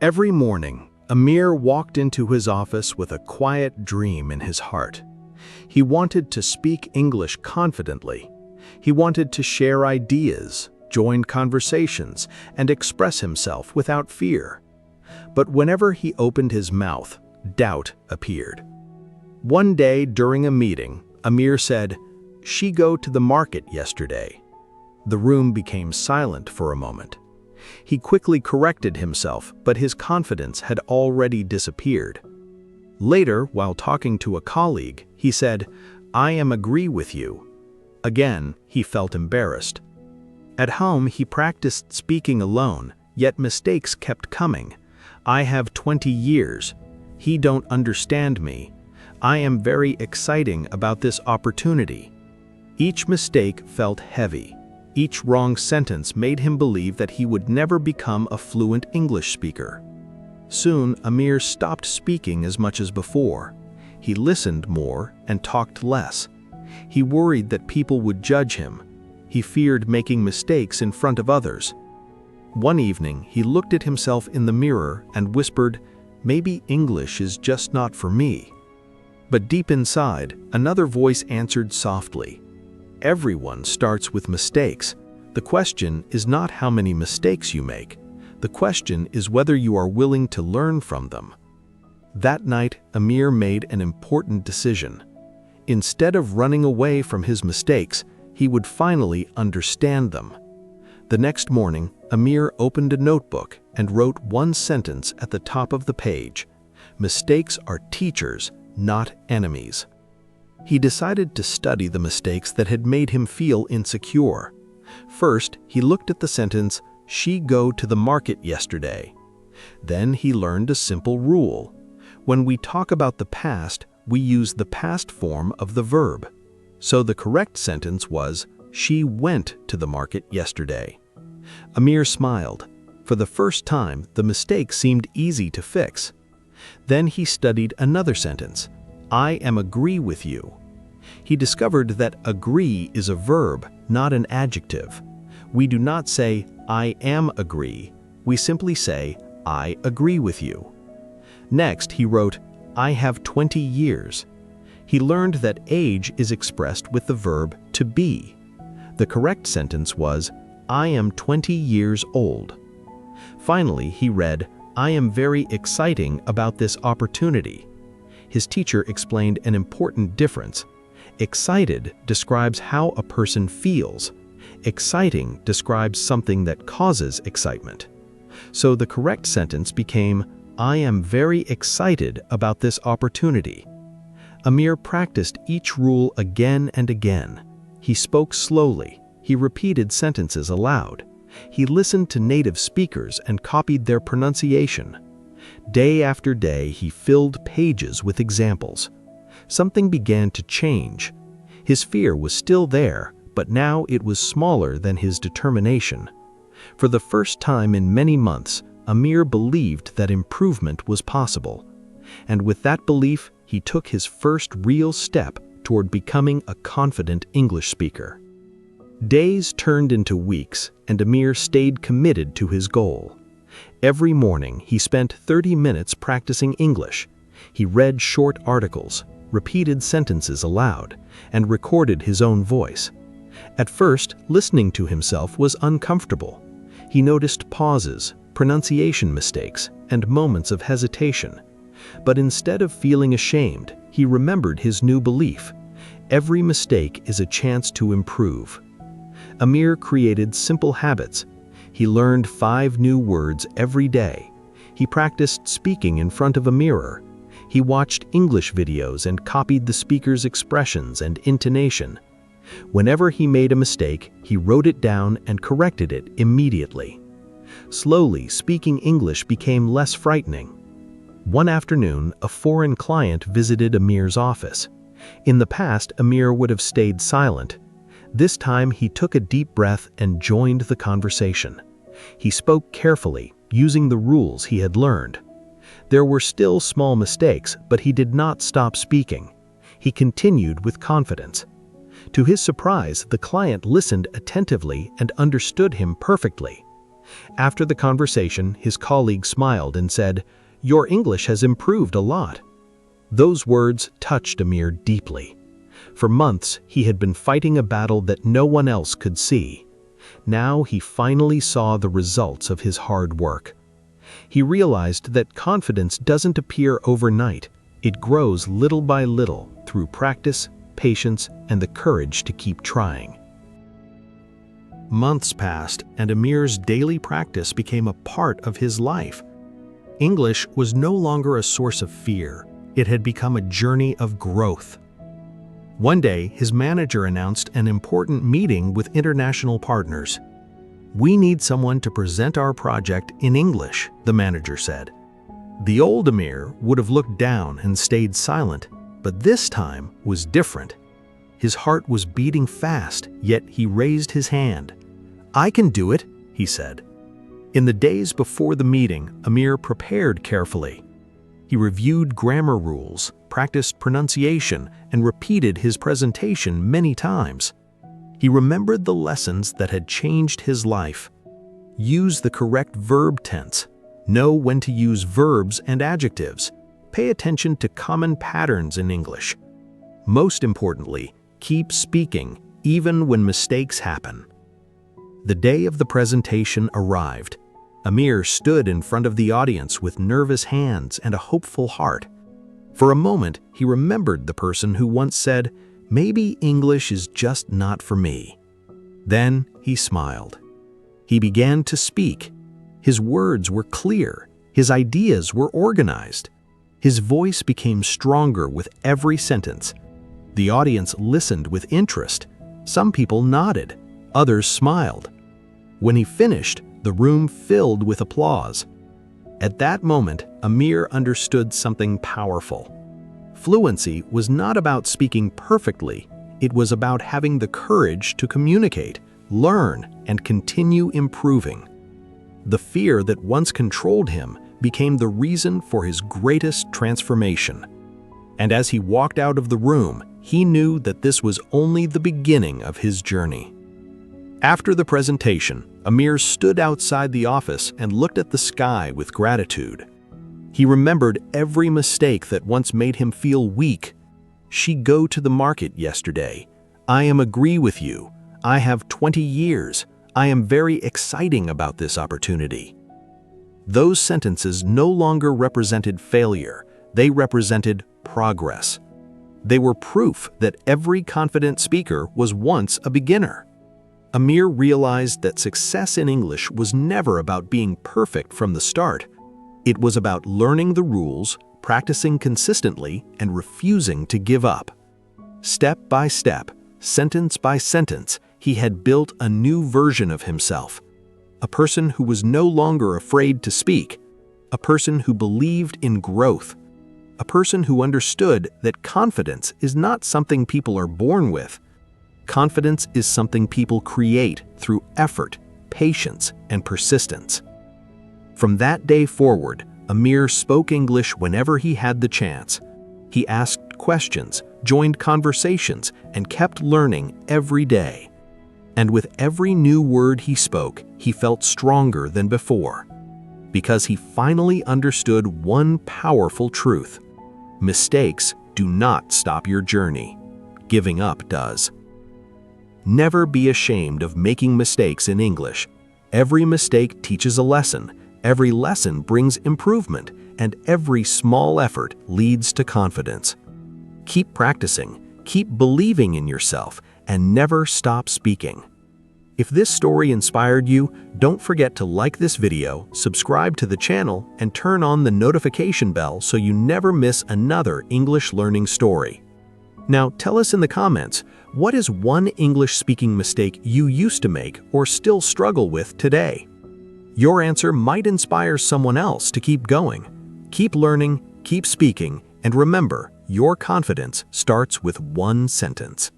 Every morning, Amir walked into his office with a quiet dream in his heart. He wanted to speak English confidently. He wanted to share ideas, join conversations, and express himself without fear. But whenever he opened his mouth, doubt appeared. One day during a meeting, Amir said, "She go to the market yesterday." The room became silent for a moment. He quickly corrected himself, but his confidence had already disappeared. Later, while talking to a colleague, he said, "I am agree with you." Again, he felt embarrassed. At home, he practiced speaking alone, yet mistakes kept coming. "I have 20 years. He don't understand me. I am very exciting about this opportunity." Each mistake felt heavy. Each wrong sentence made him believe that he would never become a fluent English speaker. Soon, Amir stopped speaking as much as before. He listened more and talked less. He worried that people would judge him. He feared making mistakes in front of others. One evening, he looked at himself in the mirror and whispered, "Maybe English is just not for me." But deep inside, another voice answered softly, "Everyone starts with mistakes. The question is not how many mistakes you make. The question is whether you are willing to learn from them." That night, Amir made an important decision. Instead of running away from his mistakes, he would finally understand them. The next morning, Amir opened a notebook and wrote one sentence at the top of the page: "Mistakes are teachers, not enemies." He decided to study the mistakes that had made him feel insecure. First, he looked at the sentence, "She go to the market yesterday." Then he learned a simple rule. When we talk about the past, we use the past form of the verb. So the correct sentence was, "She went to the market yesterday." Amir smiled. For the first time, the mistake seemed easy to fix. Then he studied another sentence, "I am agree with you." He discovered that agree is a verb, not an adjective. We do not say, "I am agree." We simply say, "I agree with you." Next, he wrote, "I have 20 years." He learned that age is expressed with the verb to be. The correct sentence was, "I am 20 years old." Finally, he read, "I am very exciting about this opportunity." His teacher explained an important difference. Excited describes how a person feels. Exciting describes something that causes excitement. So the correct sentence became, "I am very excited about this opportunity." Amir practiced each rule again and again. He spoke slowly. He repeated sentences aloud. He listened to native speakers and copied their pronunciation. Day after day, he filled pages with examples. Something began to change. His fear was still there, but now it was smaller than his determination. For the first time in many months, Amir believed that improvement was possible. And with that belief, he took his first real step toward becoming a confident English speaker. Days turned into weeks, and Amir stayed committed to his goal. Every morning, he spent 30 minutes practicing English. He read short articles, repeated sentences aloud, and recorded his own voice. At first, listening to himself was uncomfortable. He noticed pauses, pronunciation mistakes, and moments of hesitation. But instead of feeling ashamed, he remembered his new belief: every mistake is a chance to improve. Amir created simple habits. He learned 5 new words every day. He practiced speaking in front of a mirror. He watched English videos and copied the speaker's expressions and intonation. Whenever he made a mistake, he wrote it down and corrected it immediately. Slowly, speaking English became less frightening. One afternoon, a foreign client visited Amir's office. In the past, Amir would have stayed silent. This time, he took a deep breath and joined the conversation. He spoke carefully, using the rules he had learned. There were still small mistakes, but he did not stop speaking. He continued with confidence. To his surprise, the client listened attentively and understood him perfectly. After the conversation, his colleague smiled and said, "Your English has improved a lot." Those words touched Amir deeply. For months, he had been fighting a battle that no one else could see. Now he finally saw the results of his hard work. He realized that confidence doesn't appear overnight. It grows little by little through practice, patience, and the courage to keep trying. Months passed, and Amir's daily practice became a part of his life. English was no longer a source of fear. It had become a journey of growth. One day, his manager announced an important meeting with international partners. "We need someone to present our project in English," the manager said. The old Amir would have looked down and stayed silent, but this time was different. His heart was beating fast, yet he raised his hand. "I can do it," he said. In the days before the meeting, Amir prepared carefully. He reviewed grammar rules, practiced pronunciation, and repeated his presentation many times. He remembered the lessons that had changed his life. Use the correct verb tense. Know when to use verbs and adjectives. Pay attention to common patterns in English. Most importantly, keep speaking, even when mistakes happen. The day of the presentation arrived. Amir stood in front of the audience with nervous hands and a hopeful heart. For a moment, he remembered the person who once said, "Maybe English is just not for me." Then he smiled. He began to speak. His words were clear. His ideas were organized. His voice became stronger with every sentence. The audience listened with interest. Some people nodded. Others smiled. When he finished, the room filled with applause. At that moment, Amir understood something powerful. Fluency was not about speaking perfectly. It was about having the courage to communicate, learn, and continue improving. The fear that once controlled him became the reason for his greatest transformation. And as he walked out of the room, he knew that this was only the beginning of his journey. After the presentation, Amir stood outside the office and looked at the sky with gratitude. He remembered every mistake that once made him feel weak. "She go to the market yesterday. I am agree with you. I have 20 years. I am very exciting about this opportunity." Those sentences no longer represented failure. They represented progress. They were proof that every confident speaker was once a beginner. Amir realized that success in English was never about being perfect from the start. It was about learning the rules, practicing consistently, and refusing to give up. Step by step, sentence by sentence, he had built a new version of himself. A person who was no longer afraid to speak. A person who believed in growth. A person who understood that confidence is not something people are born with. Confidence is something people create through effort, patience, and persistence. From that day forward, Amir spoke English whenever he had the chance. He asked questions, joined conversations, and kept learning every day. And with every new word he spoke, he felt stronger than before. Because he finally understood one powerful truth: mistakes do not stop your journey. Giving up does. Never be ashamed of making mistakes in English. Every mistake teaches a lesson, every lesson brings improvement, and every small effort leads to confidence. Keep practicing, keep believing in yourself, and never stop speaking. If this story inspired you, don't forget to like this video, subscribe to the channel, and turn on the notification bell so you never miss another English learning story. Now, tell us in the comments, what is one English-speaking mistake you used to make or still struggle with today? Your answer might inspire someone else to keep going. Keep learning, keep speaking, and remember, your confidence starts with one sentence.